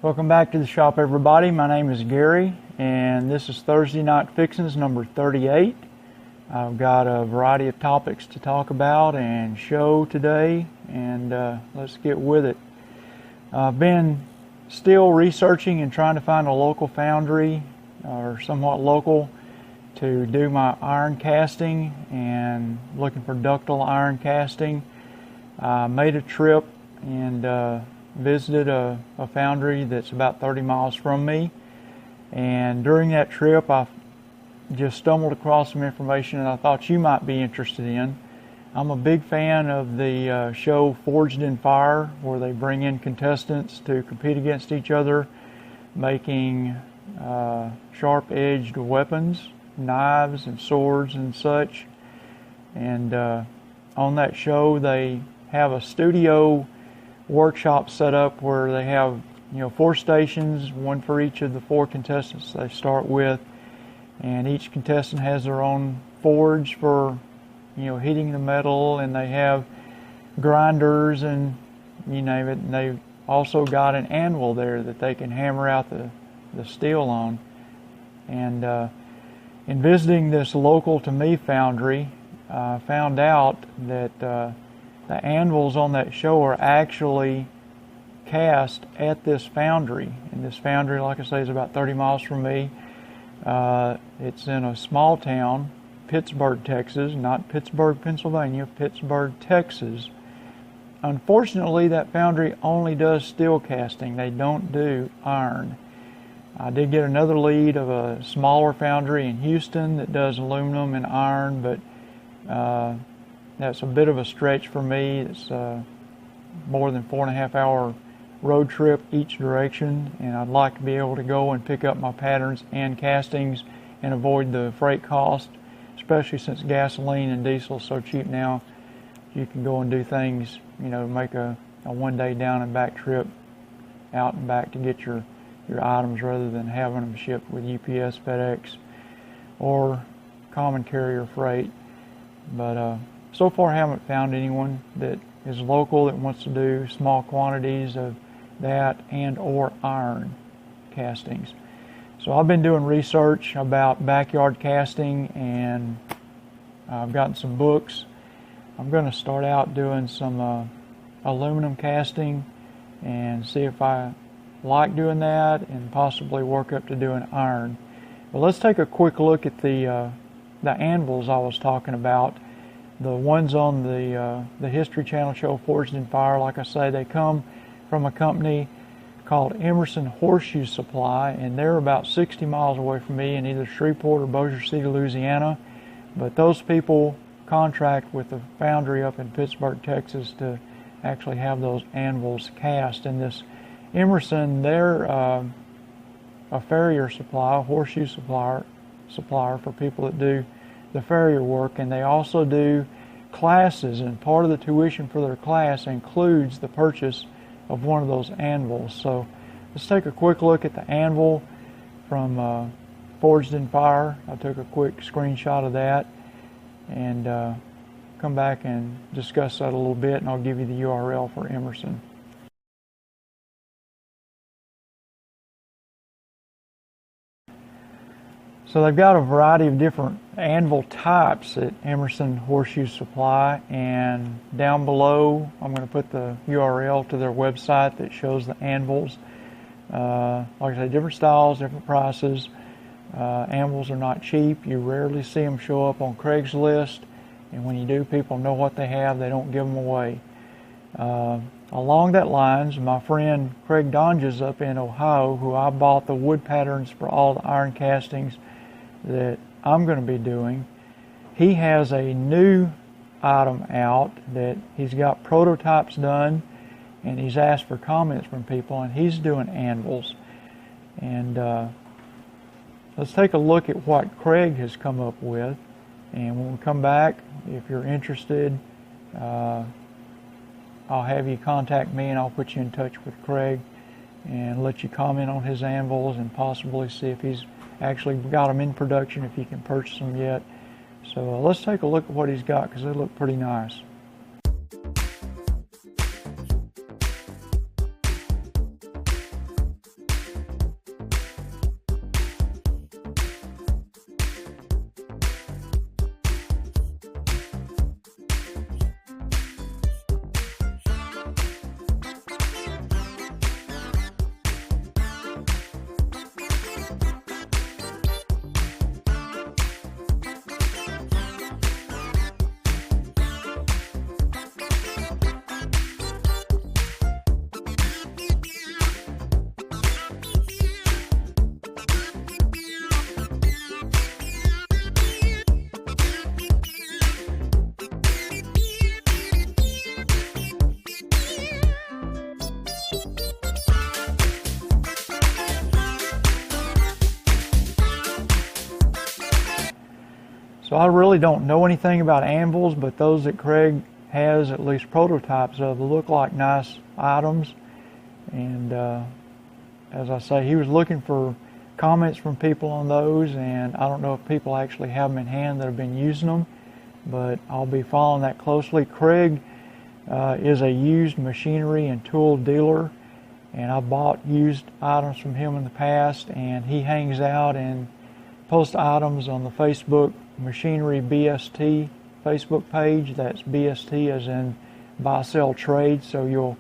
Welcome back to the shop, everybody. My name is Gary, and this is Thursday Night Fixins number 38. I've got a variety of topics to talk about and show today, and let's get with it. I've been still researching and trying to find a local foundry, or somewhat local, to do my iron casting, and looking for ductile iron casting. I made a trip and visited a foundry that's about 30 miles from me, and during that trip I just stumbled across some information that I thought you might be interested in. I'm a big fan of the show Forged in Fire, where they bring in contestants to compete against each other, making sharp-edged weapons, knives and swords and such. And on that show they have a studio workshop set up where they have 4 stations, one for each of the 4 contestants they start with, and each contestant has their own forge for heating the metal, and they have grinders and you name it, and they've also got an anvil there that they can hammer out the steel on. And in visiting this local to me foundry, I found out that the anvils on that show are actually cast at this foundry. And this foundry, like I say, is about 30 miles from me. It's in a small town, Pittsburgh, Texas, not Pittsburgh, Pennsylvania, Pittsburgh, Texas. Unfortunately, that foundry only does steel casting. They don't do iron. I did get another lead of a smaller foundry in Houston that does aluminum and iron, but that's a bit of a stretch for me. It's more than 4.5 hour road trip each direction, and I'd like to be able to go and pick up my patterns and castings and avoid the freight cost, especially since gasoline and diesel is so cheap now. You can go and do things, make a one-day down and back trip out and back to get your items, rather than having them shipped with UPS, FedEx, or common carrier freight. But so far I haven't found anyone that is local that wants to do small quantities of that and or iron castings. So I've been doing research about backyard casting, and I've gotten some books. I'm going to start out doing some aluminum casting and see if I like doing that, and possibly work up to doing iron. But let's take a quick look at the anvils I was talking about. The ones on the History Channel show Forged in Fire, like I say, they come from a company called Emerson Horseshoe Supply, and they're about 60 miles away from me in either Shreveport or Bossier City, Louisiana. But those people contract with the foundry up in Pittsburgh, Texas, to actually have those anvils cast. And this Emerson, they're a farrier supply, a horseshoe supplier for people that do the farrier work, and they also do classes, and part of the tuition for their class includes the purchase of one of those anvils. So let's take a quick look at the anvil from Forged in Fire. I took a quick screenshot of that, and come back and discuss that a little bit, and I'll give you the URL for Emerson. So they've got a variety of different anvil types at Emerson Horseshoe Supply, and down below I'm going to put the URL to their website that shows the anvils. Like I say, different styles, different prices. Anvils are not cheap. You rarely see them show up on Craigslist, and when you do, people know what they have. They don't give them away. Along that lines, my friend Craig Donges up in Ohio, who I bought the wood patterns for all the iron castings that I'm going to be doing, he has a new item out that he's got prototypes done, and he's asked for comments from people, and he's doing anvils. And let's take a look at what Craig has come up with, and when we come back, if you're interested, I'll have you contact me, and I'll put you in touch with Craig and let you comment on his anvils, and possibly see if he's actually got them in production, if you can purchase them yet. So let's take a look at what he's got, because they look pretty nice. So I really don't know anything about anvils, but those that Craig has at least prototypes of look like nice items. And as I say, he was looking for comments from people on those, and I don't know if people actually have them in hand that have been using them, but I'll be following that closely. Craig is a used machinery and tool dealer, and I bought used items from him in the past, and he hangs out and posts items on the Facebook Machinery BST Facebook page. That's BST as in buy, sell, trade, so you'll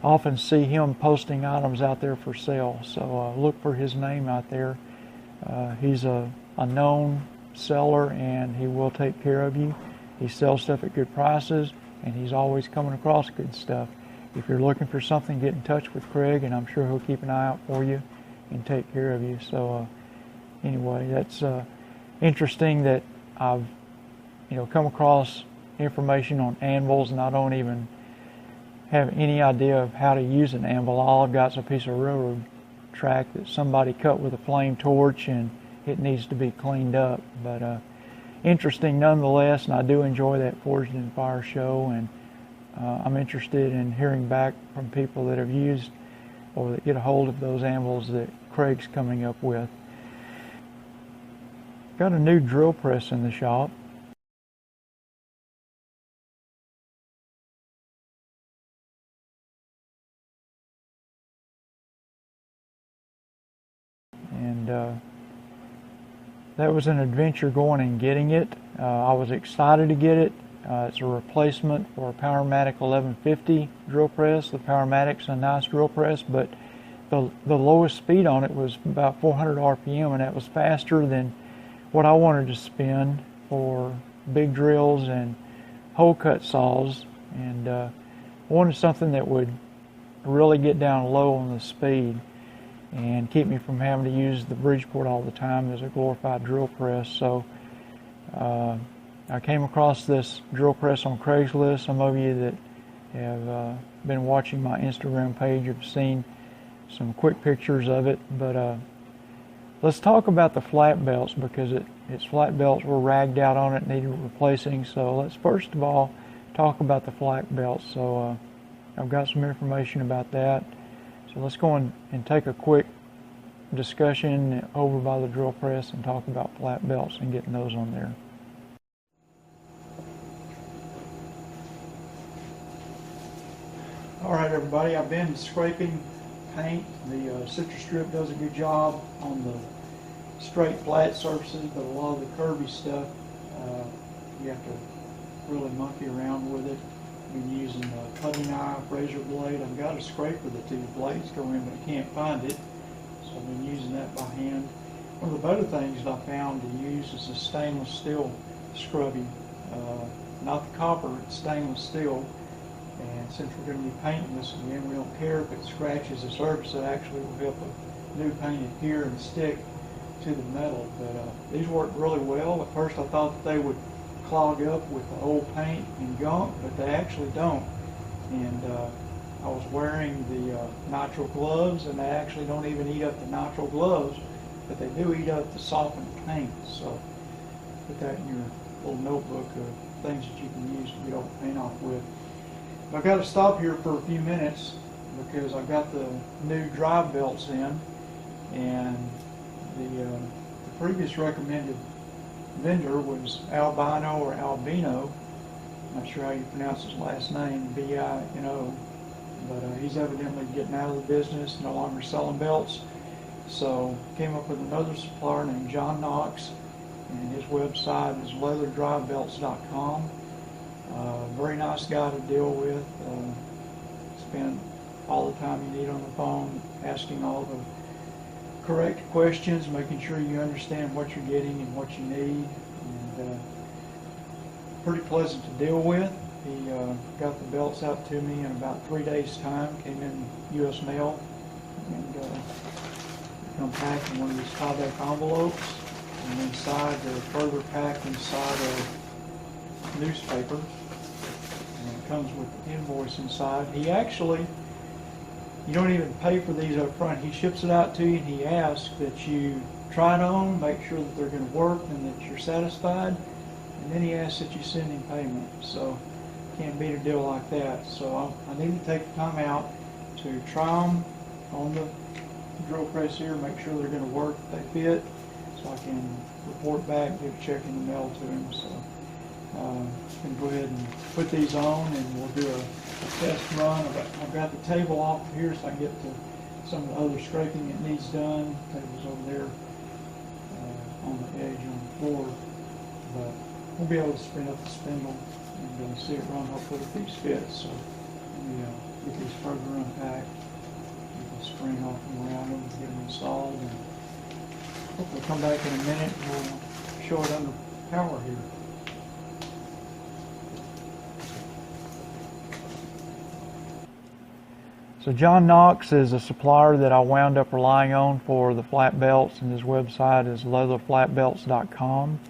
often see him posting items out there for sale. So look for his name out there. He's a known seller, and he will take care of you. He sells stuff at good prices, and he's always coming across good stuff. If you're looking for something, get in touch with Craig, and I'm sure he'll keep an eye out for you and take care of you. So anyway, that's interesting that I've come across information on anvils, and I don't even have any idea of how to use an anvil. All I've got is a piece of railroad track that somebody cut with a flame torch, and it needs to be cleaned up. But interesting nonetheless, and I do enjoy that Forged in Fire show, and I'm interested in hearing back from people that have used or that get a hold of those anvils that Craig's coming up with. Got a new drill press in the shop. And that was an adventure going and getting it. I was excited to get it. It's a replacement for a Powermatic 1150 drill press. The Powermatic's a nice drill press, but the lowest speed on it was about 400 RPM, and that was faster than what I wanted to spend for big drills and hole cut saws. And I wanted something that would really get down low on the speed and keep me from having to use the Bridgeport all the time as a glorified drill press. So I came across this drill press on Craigslist. Some of you that have been watching my Instagram page have seen some quick pictures of it. But let's talk about the flat belts, because its flat belts were ragged out on it, needed replacing. So let's first of all talk about the flat belts. So I've got some information about that. So let's go and take a quick discussion over by the drill press and talk about flat belts and getting those on there. All right, everybody, I've been scraping paint. The citrus strip does a good job on the straight flat surfaces, but a lot of the curvy stuff you have to really monkey around with it. I've been using a putty knife, razor blade. I've got a scraper that the blades go in, but I can't find it, so I've been using that by hand. One of the better things that I found to use is a stainless steel scrubbing. Not the copper, it's stainless steel. And since we're going to be painting this again, we don't care if it scratches the surface. It actually will help the new paint adhere and stick to the metal. But these work really well. At first I thought that they would clog up with the old paint and gunk, but they actually don't. And I was wearing the nitrile gloves, and they actually don't even eat up the nitrile gloves, but they do eat up the softened paint. So put that in your little notebook of things that you can use to get all the paint off with. I've got to stop here for a few minutes because I've got the new drive belts in, and the previous recommended vendor was Albino or Albino. I'm not sure how you pronounce his last name, B-I-N-O, but he's evidently getting out of the business, no longer selling belts. So came up with another supplier named John Knox, and his website is leatherdrivebelts.com. Very nice guy to deal with. Spend all the time you need on the phone asking all the correct questions, making sure you understand what you're getting and what you need. And pretty pleasant to deal with. He got the belts out to me in about 3 days' time. Came in U.S. mail, and come packed in one of these Tyvek envelopes. And inside they're further packed inside a newspaper. And it comes with the invoice inside. He actually, you don't even pay for these up front. He ships it out to you, and he asks that you try it on, make sure that they're going to work and that you're satisfied, and then he asks that you send him payment. So can't beat a deal like that. So I need to take the time out to try them on the drill press here, make sure they're going to work, if they fit, so I can report back, give a check in the mail to him. So can go ahead and put these on, and we'll do a test run. I've got the table off here so I can get to some of the other scraping that needs done. The table's over there on the edge on the floor, but we'll be able to spin up the spindle and see it run, hopefully if these fit. So let me get these further unpacked, get the spring off and around them, get them installed, and hopefully come back in a minute and we'll show it under power here. So John Knox is a supplier that I wound up relying on for the flat belts, and his website is leatherflatbelts.com,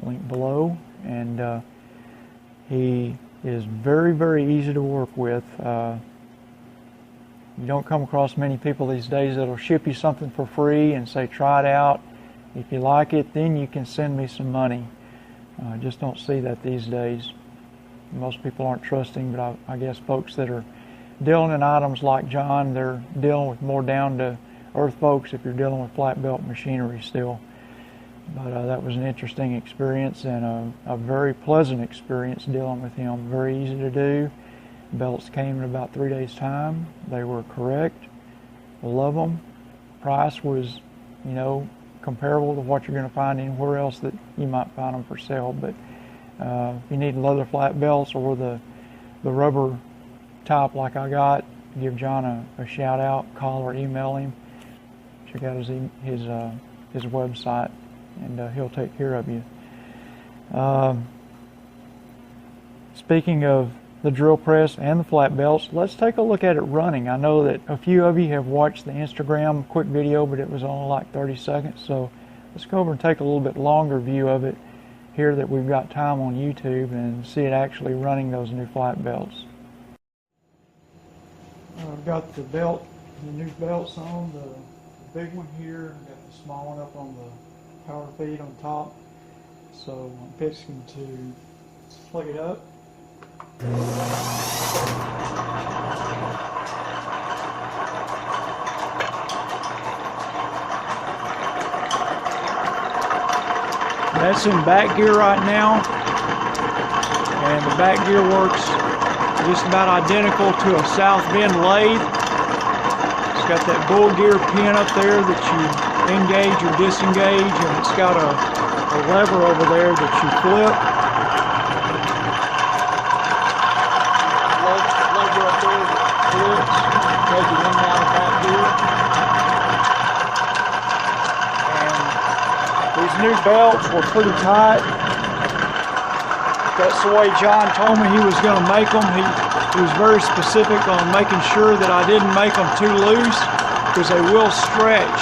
link below. And he is very, very easy to work with. You don't come across many people these days that'll ship you something for free and say, try it out. If you like it, then you can send me some money. I just don't see that these days. Most people aren't trusting, but I guess folks that are dealing in items like John, they're dealing with more down-to-earth folks if you're dealing with flat belt machinery still. But that was an interesting experience and a very pleasant experience dealing with him. Very easy to do. Belts came in about 3 days' time. They were correct. I love them. Price was, you know, comparable to what you're going to find anywhere else that you might find them for sale. But if you need leather flat belts or the rubber type like I got, give John a shout out, call or email him. Check out his website, and he'll take care of you. Speaking of the drill press and the flat belts, let's take a look at it running. I know that a few of you have watched the Instagram quick video, but it was only like 30 seconds, so let's go over and take a little bit longer view of it here that we've got time on YouTube and see it actually running those new flat belts. I've got the new belts on, the big one here, I've got the small one up on the power feed on top. So I'm fixing to plug it up. That's in back gear right now, and the back gear works just about identical to a south bend lathe. It's got that bull gear pin up there that you engage or disengage, and it's got a lever over there that you flip. Lever up there that flips, take it in and out of back gear. And these new belts were pretty tight. That's the way John told me he was going to make them. He was very specific on making sure that I didn't make them too loose, because they will stretch.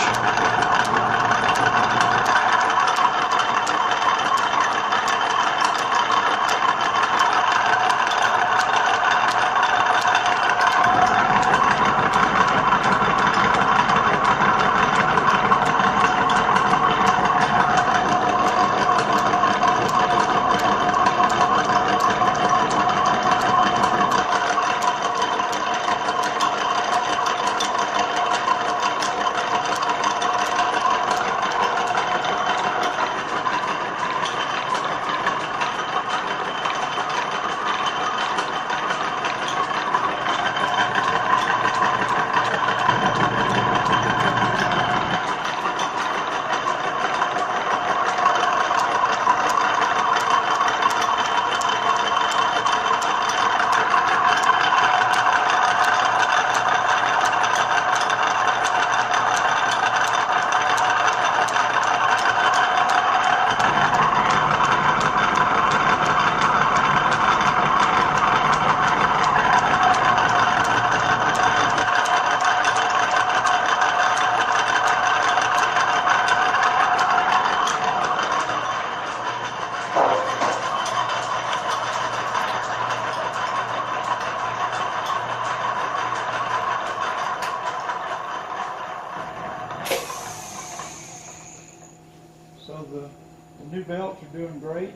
the new belts are doing great.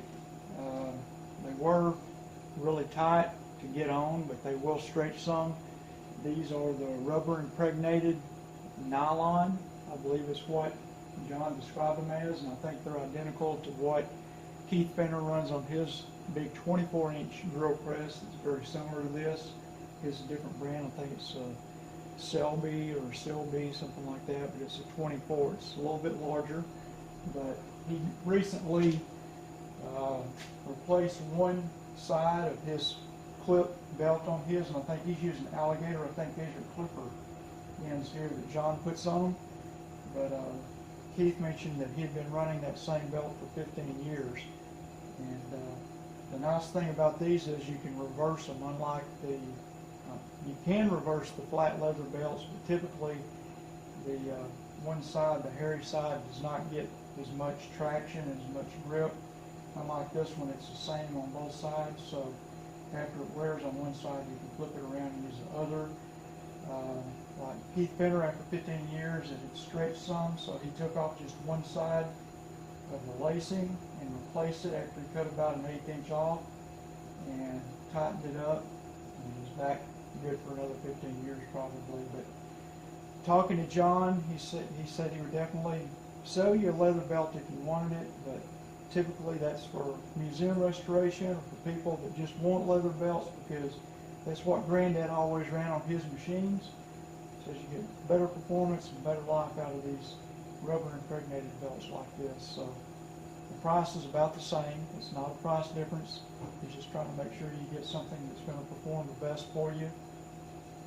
They were really tight to get on, but they will stretch some. These are the rubber impregnated nylon, I believe is what John described them as, and I think they're identical to what Keith Fenner runs on his big 24-inch drill press. It's very similar to this. It's a different brand. I think it's Selby or Selby, something like that, but it's a 24. It's a little bit larger, but he recently replaced one side of his clip belt on his, and I think he's using alligator. I think these are clipper ends here that John puts on them. But Keith mentioned that he'd been running that same belt for 15 years. And the nice thing about these is you can reverse them, unlike the, you can reverse the flat leather belts, but typically the one side, the hairy side, does not get as much traction, as much grip. Unlike this one, it's the same on both sides, so after it wears on one side, you can flip it around and use the other. Like Keith Fenner, after 15 years, it had stretched some, so he took off just one side of the lacing and replaced it after he cut about an 1/8 inch off and tightened it up, and he's back good for another 15 years probably. But talking to John, he said he would definitely sell you a leather belt if you wanted it, but typically that's for museum restoration or for people that just want leather belts, because that's what Granddad always ran on his machines. Says you get better performance and better life out of these rubber impregnated belts like this. So the price is about the same. It's not a price difference. He's just trying to make sure you get something that's going to perform the best for you.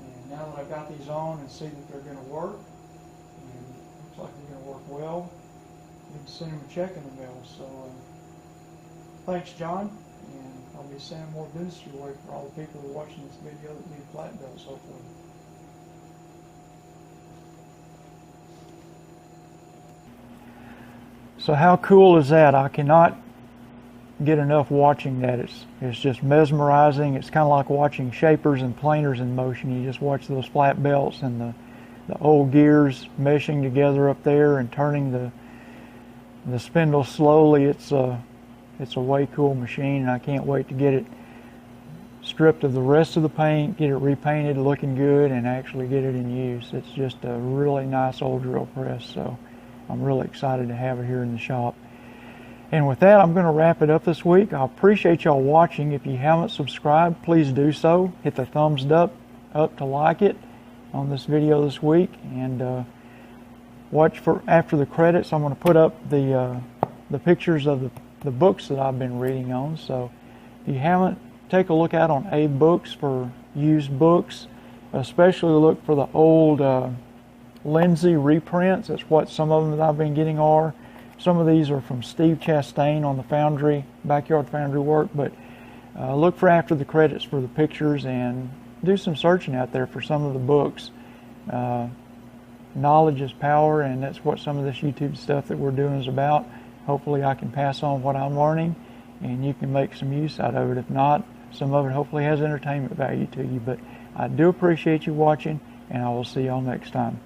And now that I've got these on and see that they're going to work, and it looks like they're going to work well, we can send him a check in the mail. So thanks, John, and I'll be sending more business your way for all the people who are watching this video that need flat belts, hopefully. So how cool is that? I cannot get enough watching that. It's just mesmerizing. It's kind of like watching shapers and planers in motion. You just watch those flat belts and the old gears meshing together up there and turning the spindle slowly. It's a way cool machine, and I can't wait to get it stripped of the rest of the paint, get it repainted, looking good, and actually get it in use. It's just a really nice old drill press, so I'm really excited to have it here in the shop. And with that, I'm going to wrap it up this week. I appreciate y'all watching. If you haven't subscribed, please do so. Hit the thumbs up to like it on this video this week, and watch for after the credits. I'm going to put up the pictures of the books that I've been reading on. So if you haven't, take a look out on Abe Books for used books. Especially look for the old Lindsay reprints. That's what some of them that I've been getting are. Some of these are from Steve Chastain on the Foundry, Backyard Foundry work, but look for after the credits for the pictures, and do some searching out there for some of the books. Knowledge is power, and that's what some of this YouTube stuff that we're doing is about. Hopefully I can pass on what I'm learning, and you can make some use out of it. If not, some of it hopefully has entertainment value to you. But I do appreciate you watching, and I will see y'all next time.